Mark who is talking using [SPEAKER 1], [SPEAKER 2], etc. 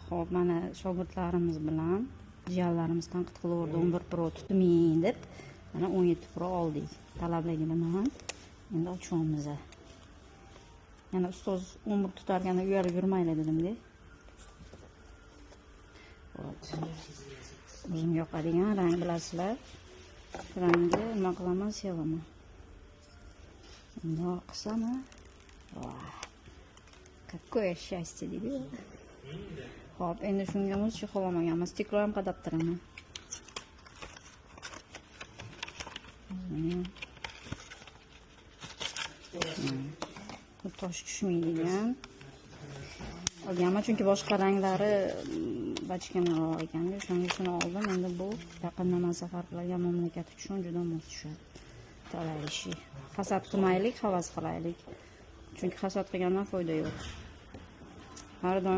[SPEAKER 1] Xo'p, mana shogirdlarimiz bilan jiyanlarimiz tanqid qilaverdi, 11 Pro tutmang deb. Mana 17 Pro oldik. Talabligi bilan endi ochyapmiz. Yana ustoz 11 tutarganda uyalib yurmaylar dedim-da. Xo'p. O'zim yoqadigan rang bilasizlar. Rangni nima qilaman, sevaman. Bundoq qilsami? Какое счастье deydi. Xo'p, endi shunga muz cho'qolamaganmiz. Stiklo ham qadab turaman. Tosh tushmaydigan. Olganman chunki boshqa ranglari bachkanaroq ekan-da, shuning uchun oldim. Endi bu yaqindan safar qilgan mamlakat uchun juda mos tushadi. Talalishi. Hasad qilmaylik, havas qilaylik. Chunki hasad qilgandan foyda yo'q. Har doim